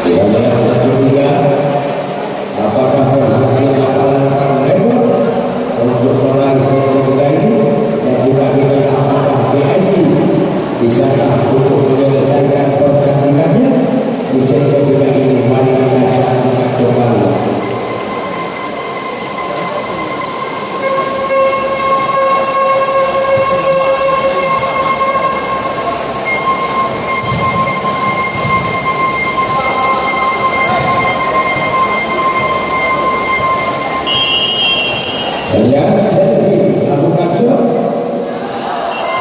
Yang satu tiga, apakah berhasil melakukan rekor untuk meraih sekolah ini, dan juga kita apakah BSI bisakah untuk menyelesaikan pertandingannya di sektor juga ini. Mari kita saksikan kembali. Yang sering lakukan shot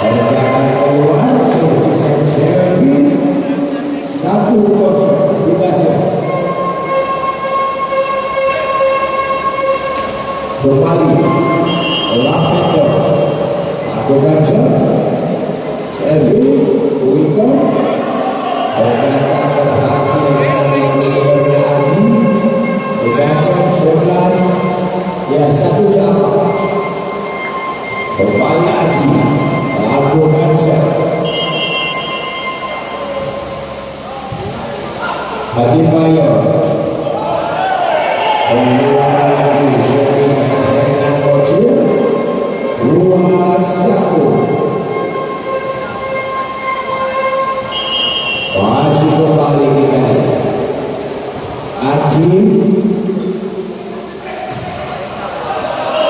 dan jangan keluar sebesar sering 1-0 dibaca kembali Lapenders lakukan shot sering Wicker ternyata berhasil mengambil lagi dikasih 11 ya 1-1 kembali lagi lakukan shot Hadi Mayor keluar lagi sebisa dengan kecil 2-1 masih kembali kita Aji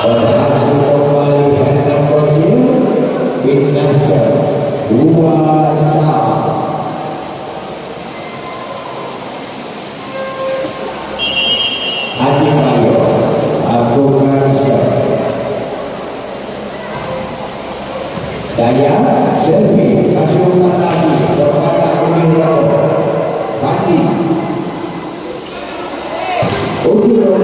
berhasil kembali hendak kecil Indonesia 2-1 Hadi Mayor lakukan shot Daya servis kasih umpan lagi kepada Uniro Hadi Uniro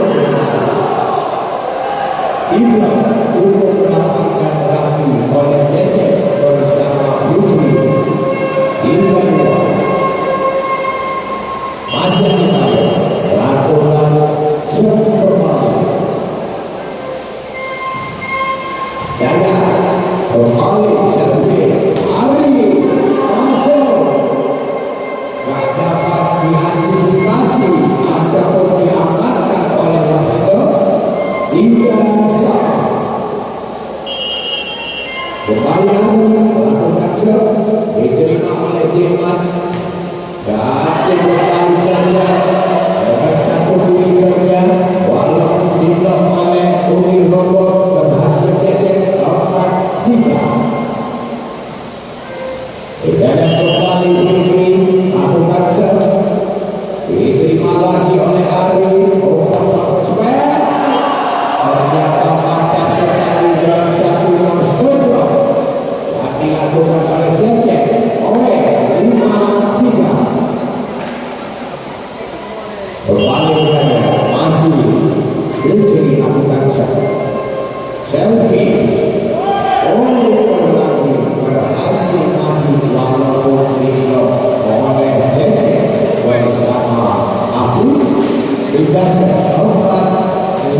Ibra untuk melakukan rapi oleh Cecep bersama Yudhi Ibra masih kita lakukan kembali Daya kembali servis Ari masuk tak dapat diantisipasi ataupun diamankan oleh Lapenders hingga saat kembali lagi melakukan shot diterima oleh Dirman dan kembali saja dengan satu wikernya walaupun diblok oleh Uni Robot berhasil cecek 4-3 dan kembali Fikri lakukan shot diterima lagi oleh Ari ternyata mantap sekali dalam satu nomor yang dilakukan oleh Cecep oleh 5-3 kembali saja masih Fikri lakukan shot selfie oleh lagi berhasil maju walaupun diblok oleh Cecep bersama Hafiz dikasih 4-5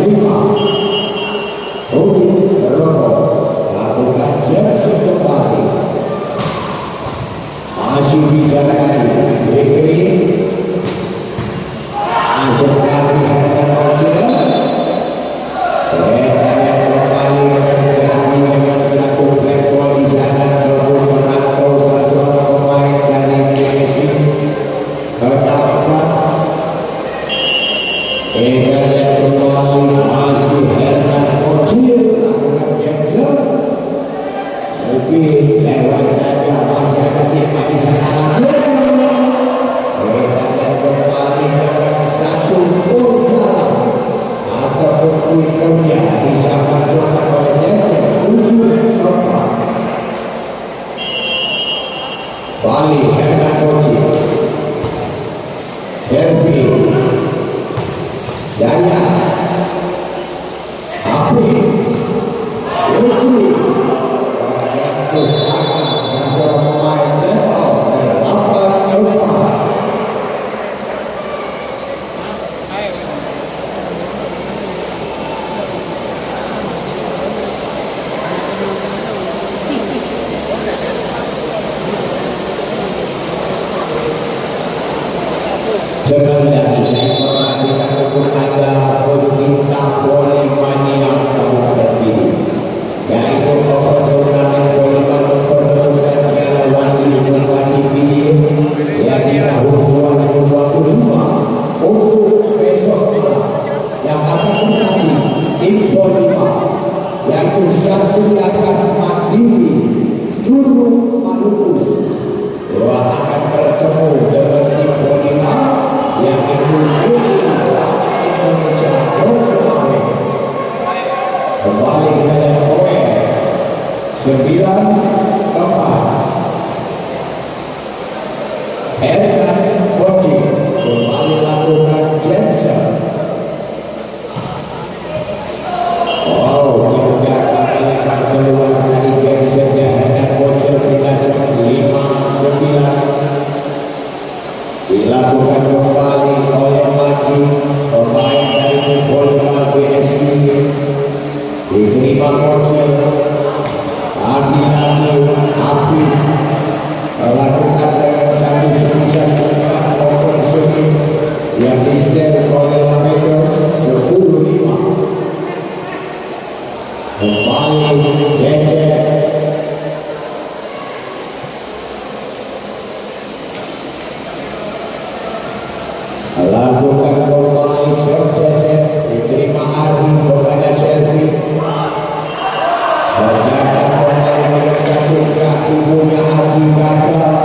Rudi Robo lakukan jersey kembali masih bisa lagi Fikri masuk lagi dengan kecil kembali terjadi dengan satu black ball di sana Robo merantau satu pemain dari PSI berdapat kembali masih Herman Kocil lakukan cancel tapi lewat saja masih ada tim di sana kembali dengan satu putar ataupun wikernya bisa masukkan oleh Cecep 7-4 Bali Herman Kocil Hervi Daya Hafiz Yudhi satu pemain level 8-4 1 Sekali lagi saya informasikan untuk Anda pencinta voli mania Kabupaten ini, yaitu turnamen voli mempertemukan Piala Wakil Bupati Pidi yang di tahun 2025 untuk besok yang akan menjadi tim kelima, yaitu Satria Mandiri Juru Maluku akan bertemu dengan tim kelima yang Indonesia Rosemary. Kembali ke dalam poin 9-4. Erkan Boci kembali lakukan Jensen. Juga akan keluar dari Jensen dan Boci berdasar 5-9. Dilakukan kembali oleh Maji, pemain dari tim Polima BSB. Diterima Kocil, lagi-lagi habis melakukan dengan satu sebisa dengan open swing yang disetel oleh Lamedos 10-5. Kembali Jeje. Lakukan kembali Serjeje, diterima Ardi kepada Selvi. Ternyata kembali dengan satu kaki punya Haji gagal.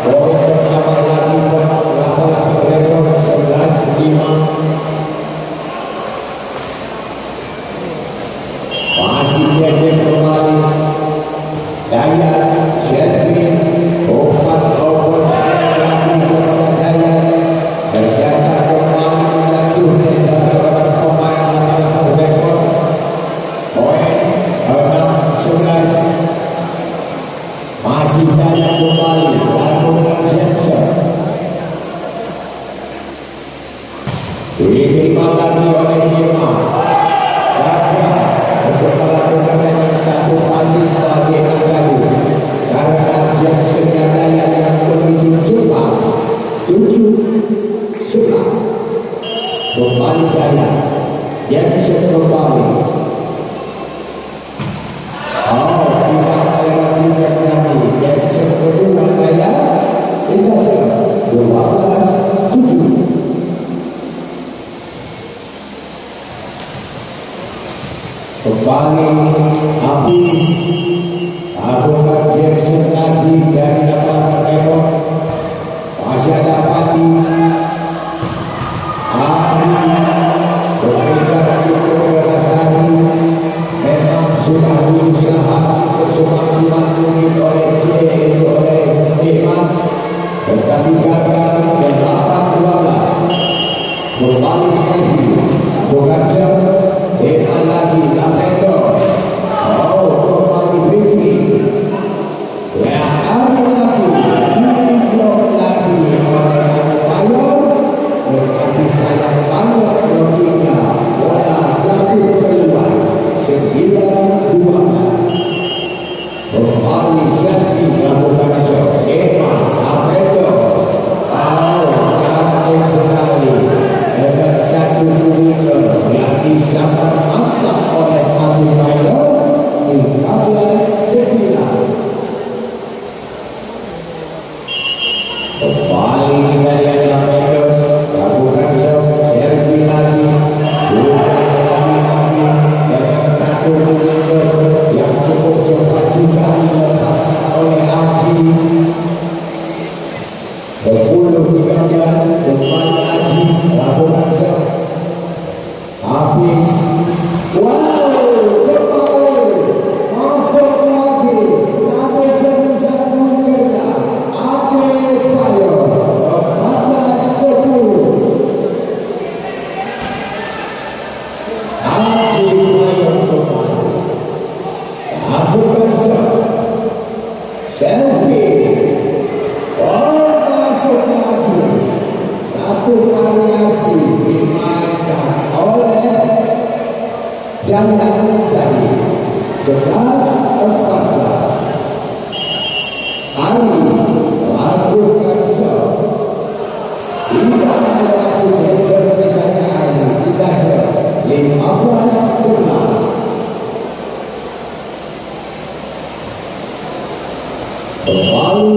Poin pertama lagi melakukan rekor 11-5. Masih Jeje kembali. Dayat Selvi, open swing lagi kepada Dayat. Ternyata kembali menjatuhnya satu orang pemain melakukan rekor. Poin 6-11. Masih Dayat kembali lakukan Jensen. Diterima lagi oleh Bima. Raja untuk melakukan dengan satu pasif bagi Angkadu. Karena Jensennya Dayat yang menuju Jepang 7-11. Kembali Dayat. Jensen kembali. Tidak melewati kembali. Jensen kedua Dayat. Kita 12-7. Kembali habis. Lakukan Jensen lagi dari dapat rekor. Masih ada Pati. Sebesar cukup berasari. Memang sudah diusahakan semaksimal mungkin oleh Dewan, tetapi gagal dan 8-12. Kembali sekali bukan Dewan lagi Lamedo. Kembali Vicky. Yang ada lagi diblok lagi oleh Adebayor. Tetapi sayang banget loginya bola jatuh keluar 9-12. Kembali Selvi lakukan shot. Eman Amedo. Cantik sekali dengan satu kuliker yang disambut mantap oleh Adebayor. 13-9. Kembali kita lihat Lamedos lakukan shot. Selvi lagi lagi dengan satu kuliker yang cukup cepat juga dilepaskan oleh Aji. 10-13. Kembali Aji lakukan shot. Habis. Wow, kembali masuk lagi sampai sebisa kulikernya Adebayor 14-10. Adebayor kembali lakukan shot. Selvi masuk lagi. Satu variasi dimainkan oleh Jangan Jadi 11-14. Ari lakukan shot. Tidak melewati servisanya air tidak 15-11. Kembali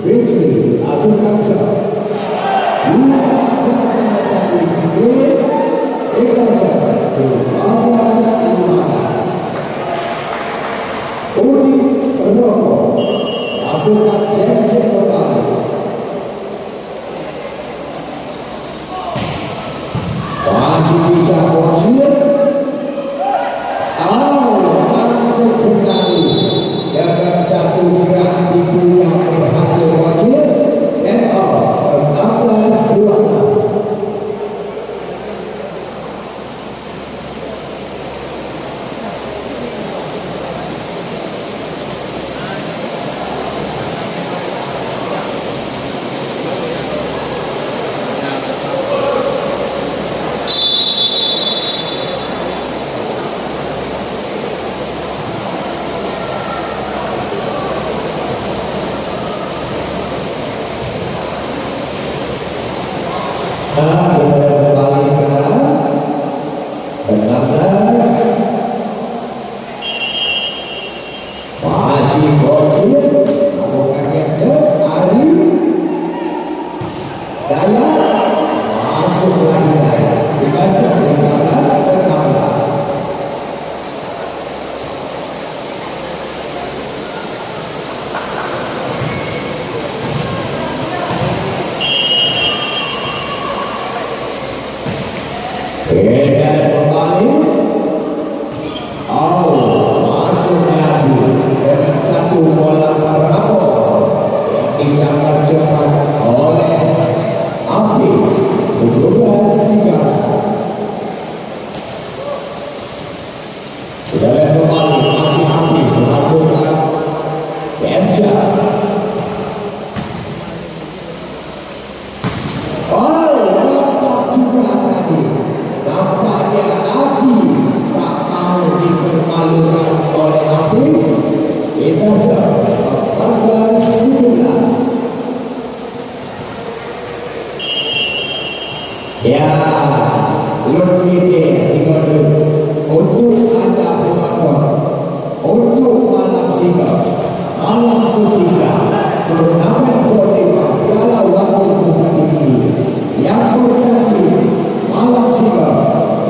Fikri Abdul Hamzah. Masih bisa konsisten. Mantap sekali. Dapat satu gerak itu yang berhasil konsisten. Dan 16-12. Kembali sekarang 16 masih kecil lakukan yang Ari Daya masuk lagi Daya dikasih 15-16. Dan kembali masuk lagi dengan satu bola parabol yang disangkar cepat oleh Api 17-13. Sudah kembali masih Api melakukan Benza. Nampaknya Aji tak mau dipermalukan oleh Hafiz. Kita 14-17. Ya, lebih untuk Anda penonton, untuk malam singgah, malam ketiga turnamen Korea Piala Wakil Bupati ini yang bertanding malam singgah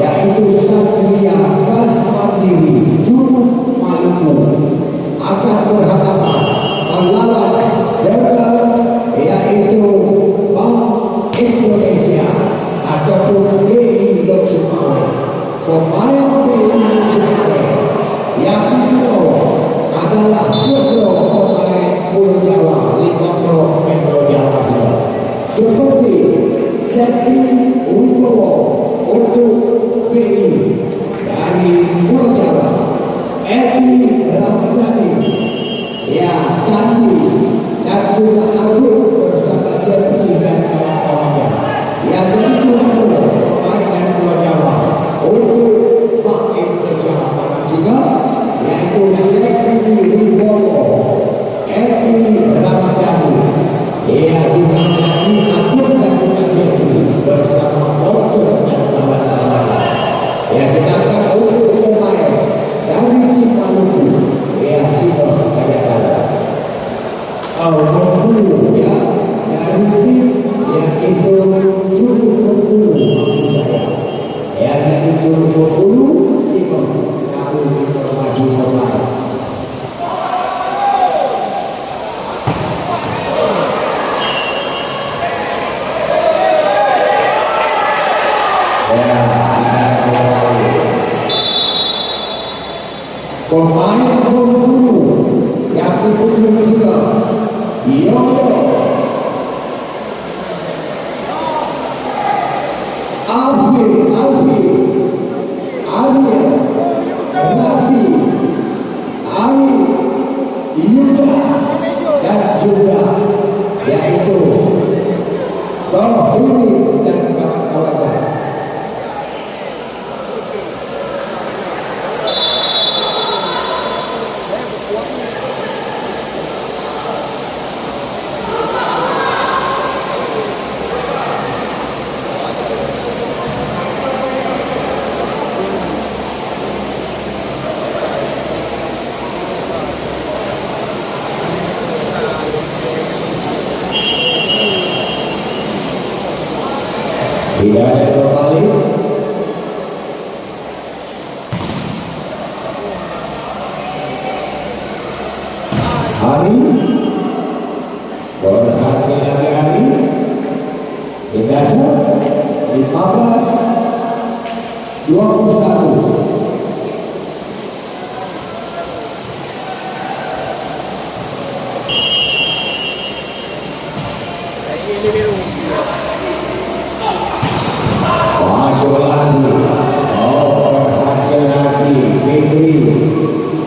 yaitu Satria Gas Mandiri Juruk Maluku akan berhadapan melawan dengan yaitu Bank Indonesia ataupun BI Lok Sumawwe. Pemain BI Lok Sumawwe yang itu adalah pemain Pulau Jawa, Liga Pro Metro Jawa seperti Seti Wibowo untuk BI dari Pulau Jawa, Edi Ramadhani, ya Kandi dan juga Agung bersama Jerry dan kawan-kawannya. Yang kedua pemain dari Pulau Jawa untuk Bank Indonesia pada sini yaitu Seti Wibowo, Edi Ramadhani, ya juga Agung dan juga Jerry bersama Dokter dan kawan-kawannya. Ya sedangkan untuk pemain dari tim Maluku ya Sino Kayakala Bengkulu ya dari tim yaitu Curug Bengkulu maksud saya ya dari Curug Bengkulu Sino kami informasi pemain. Pemain Bengkulu yang diputus juga Yoyo Alfi Arya Rafi Ali Yuda dan juga yaitu Rohini dan kawan-kawannya. Tidak ada kembali. Hari berhasil dari Hari Indasa 15-21. Masuk lagi. Oh, berhasil lagi. Fikri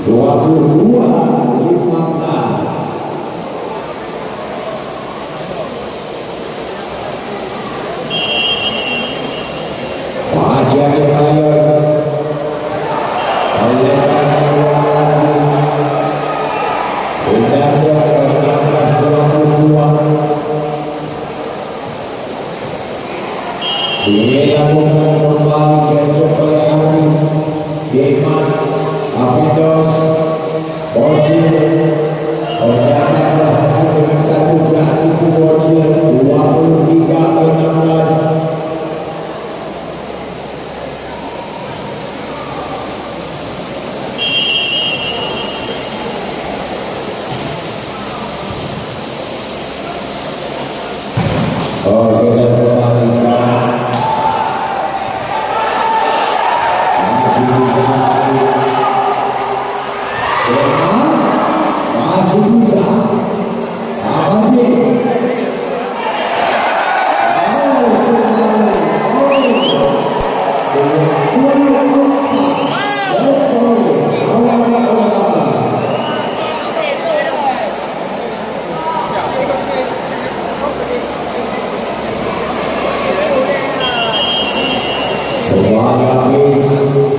22-15. Masih ada player. Peluang lagi. Indasa 16-22. Ini lakukan kembali cecok oleh Ari Diman Apidos Bocil ternyata berhasil dengan satu gerak tipu Bocil 23-16. Oh, kita kembali sekarang. Masih bisa. Apa sih? Kembali habis.